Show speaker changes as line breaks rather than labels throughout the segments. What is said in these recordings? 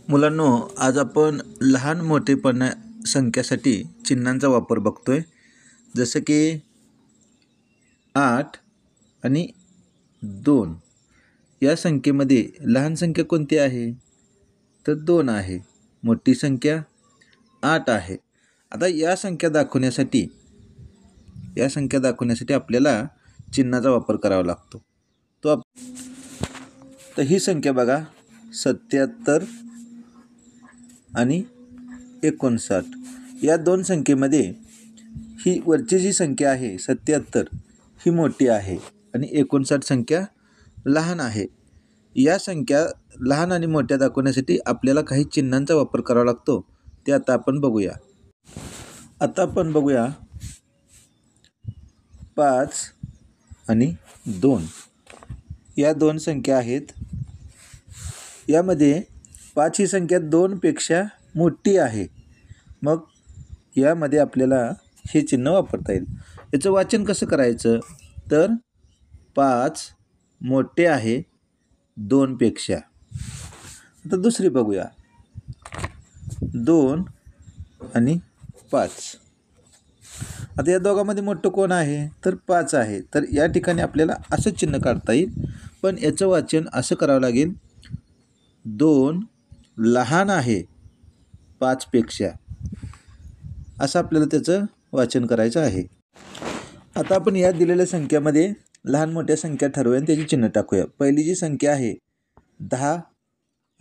मुलांनो, आज आपण लहान मोठेपणा संख्यासाठी चिन्हांचा वापर बघतोय. जसं की 8 आणि 2 या संख्येमध्ये लहान संख्या कोणती आहे? तर 2 आहे. मोठी संख्या 8 आहे. आता या संख्या दाखवण्यासाठी आपल्याला चिन्हाचा वापर करावा लागतो. तर ही संख्या बघा 77 आणि 59 या दोन संख्येमध्ये ही वरची जी संख्या आहे 77 ही मोठी आहे आणि 59 संख्या लहान आहे. या संख्या लहान आणि मोठ्या दाखवण्यासाठी आपल्याला काही चिन्हांचा वापर करावा लागतो. ते आता आपण बघूया. आता आपण बघूया 5 आणि 2 या दोन संख्या आहेत. यामध्ये 5 ही संख्या 2 पेक्षा मोठी आहे. मग यामध्ये आपल्याला हे चिन्ह वापरता येईल. याचं वाचन कसं करायचं? तर 5 मोठे आहे 2 पेक्षा. आता दुसरी बघूया 2 आणि 5. आता या दोघांमध्ये मोठं कोण आहे? तर 5 आहे. तर या ठिकाणी आपल्याला असं चिन्ह काढता येईल, पण याचं वाचन असं करावं लागेल 2 लहान आहे 5 पेक्षा, असं आपल्याला त्याचं वाचन करायचं आहे. आता आपण या दिलेल्या संख्यामध्ये लहान मोठ्या संख्या ठरवूया आणि त्याची चिन्ह टाकूया. पहिली जी संख्या आहे 10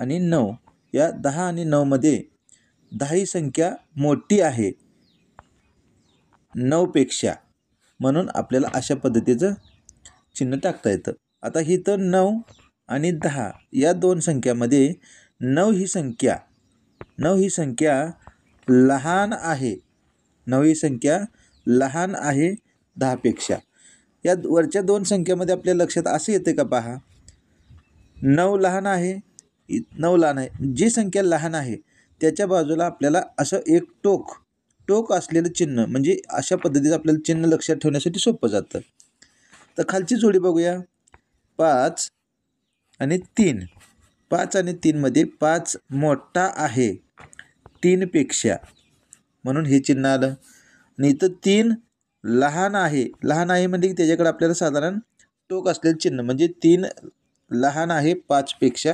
आणि 9. या 10 आणि 9 मध्ये 10 ही संख्या मोठी आहे 9 पेक्षा, म्हणून आपल्याला अशा पद्धतीचं चिन्ह टाकता येतं. आता ही तर 9 आणि 10 या दोन संख्यामध्ये 9 ही संख्या लहान आहे. 9 ही संख्या लहान आहे 10 पेक्षा. या वरच्या दोन संख्येमध्ये आपल्या लक्षात असं येते का पहा, 9 लहान आहे. जी संख्या लहान आहे त्याच्या बाजूला आपल्याला असं एक टोक असलेलं चिन्ह, म्हणजे अशा पद्धतीचं आपल्याला चिन्ह लक्षात ठेवण्यासाठी सोपं जातं. तर खालची जोडी बघूया 5 आणि 3. 5 आणि 3 मध्ये 5 मोठा आहे 3 पेक्षा, म्हणून हे चिन्ह आलं. आणि इथं 3 लहान आहे म्हणजे त्याच्याकडे आपल्याला साधारण टोक असलेलं चिन्ह, म्हणजे 3 लहान आहे 5 पेक्षा,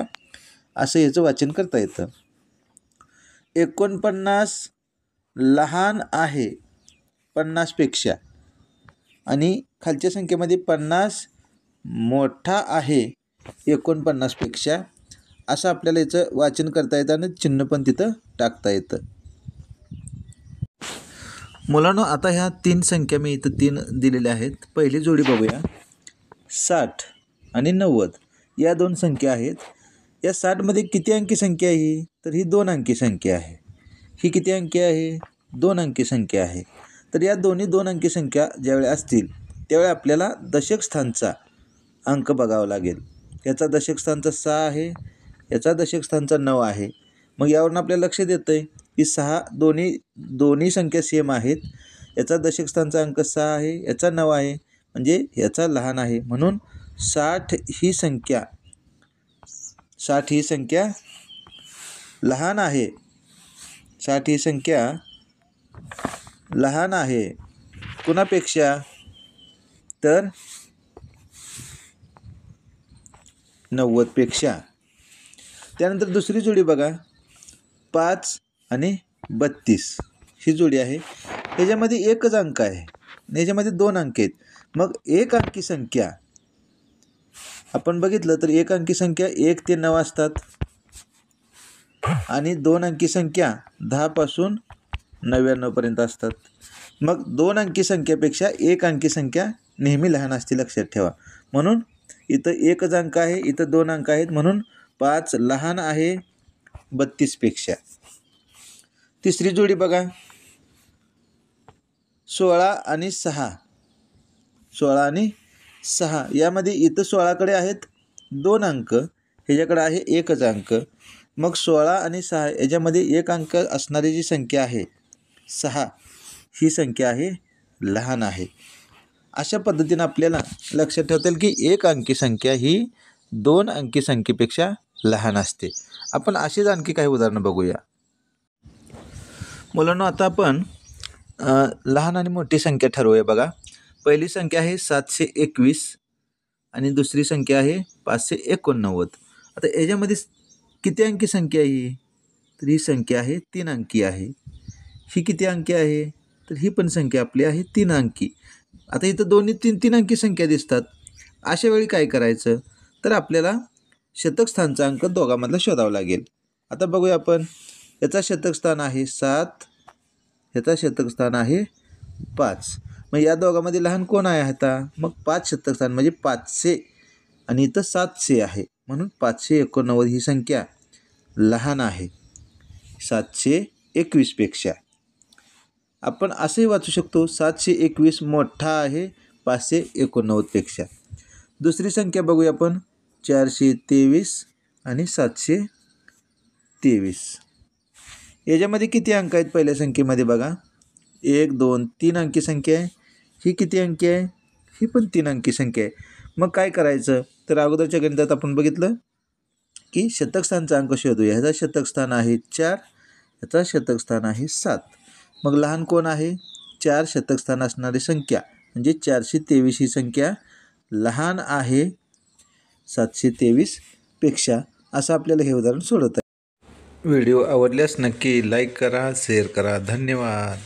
असं याचं वाचन करता येतं. 49 लहान आहे 50 पेक्षा आणि खालच्या संख्येमध्ये 50 मोठा आहे 49 पेक्षा, असं आपल्याला याचं वाचन करता येतं आणि चिन्ह पण तिथं टाकता येतं. मुलांनो, आता ह्या 3 संख्या मी इथं 3 दिलेल्या आहेत. पहिली जोडी बघूया 60 आणि 90 या दोन संख्या आहेत. या 60 मध्ये किती अंकी संख्या आहे? तर ही 2 अंकी संख्या आहे. ही किती अंकी आहे? 2 अंकी संख्या आहे. तर या दोन्ही 2 अंकी संख्या ज्यावेळी असतील त्यावेळी आपल्याला दशक स्थानचा अंक बघावा लागेल. याचा दशक स्थानचा 6 आहे, याचा दशक स्थानचा 9 आहे. मग यावरून आपल्याला लक्षात येतं आहे की 6 दोन्ही संख्या सेम आहेत. याचा दशक स्थानचा अंक 6 आहे, याचा 9 आहे, म्हणजे याचा लहान आहे. म्हणून 60 ही संख्या लहान आहे. 60 ही संख्या लहान आहे कुणापेक्षा? तर 90 पेक्षा. त्यानंतर दुसरी जोडी बघा 5 आणि 32 ही जोडी आहे. ह्याच्यामध्ये एकच अंक आहे आणि ह्याच्यामध्ये 2 अंक आहेत. मग एक अंकी संख्या आपण बघितलं तर एक अंकी संख्या 1 ते 9 असतात आणि 2 अंकी संख्या 10 पासून 99 पर्यंत असतात. मग 2 अंकी संख्येपेक्षा एक अंकी संख्या नेहमी लहान असते, लक्षात ठेवा. म्हणून इथं एकच अंक आहे, इथं 2 अंक आहेत, म्हणून 5 लहान आहे 32 पेक्षा. तिसरी जोडी बघा 16 आणि 6. 16 आणि 6 यामध्ये इथं 16कडे आहेत 2 अंक, ह्याच्याकडे आहे एकच अंक. मग 16 आणि 6 याच्यामध्ये एक अंक असणारी जी संख्या आहे 6 ही संख्या आहे लहान आहे. अशा पद्धतीने आपल्याला लक्षात ठेवता येईल की एक अंकी संख्या ही 2 अंकी संख्येपेक्षा लहान असते. आपण अशीच आणखी काही उदाहरणं बघूया. मुलांनो, आता आपण लहान आणि मोठी संख्या ठरवूया. बघा, पहिली संख्या आहे 721 आणि दुसरी संख्या आहे 589. आता याच्यामध्ये किती अंकी संख्या आहे ही? तर ही संख्या आहे 3 अंकी आहे. ही किती अंकी आहे? तर ही पण संख्या आपली आहे 3 अंकी. आता इथं दोन्ही 3-3 अंकी संख्या दिसतात. अशा वेळी काय करायचं? तर आपल्याला शतक स्थानचा अंक दोघांमधला शोधावा लागेल. आता बघूया आपण. याचा शतक स्थान आहे 7, ह्याचा शतक स्थान आहे 5. मग या दोघांमध्ये लहान कोण आहे आता? मग 5 शतक स्थान म्हणजे 500 आणि इथं 700 आहे. म्हणून 589 ही संख्या लहान आहे 721 पेक्षा. आपण असंही वाचू शकतो 721 मोठा आहे 589 पेक्षा. दुसरी संख्या बघूया आपण. 423 आणि 723. याच्यामध्ये किती अंक आहेत पहिल्या संख्येमध्ये? बघा, 1, 2, 3 अंकी संख्या आहे. ही किती अंकी आहे? ही पण 3 अंकी संख्या आहे. मग काय करायचं? तर अगोदरच्या गणितात आपण बघितलं की शतक स्थानचा अंक शोधूया. ह्याचा शतक स्थान आहे 4, ह्याचा शतक स्थान आहे 7. मग लहान कोण आहे? 4 शतक स्थान असणारी संख्या म्हणजे 423 ही संख्या लहान आहे 723 पेक्षा. असं आपल्याला हे उदाहरण सोडवता. व्हिडिओ आवडल्यास नक्की लाईक करा, शेअर करा. धन्यवाद.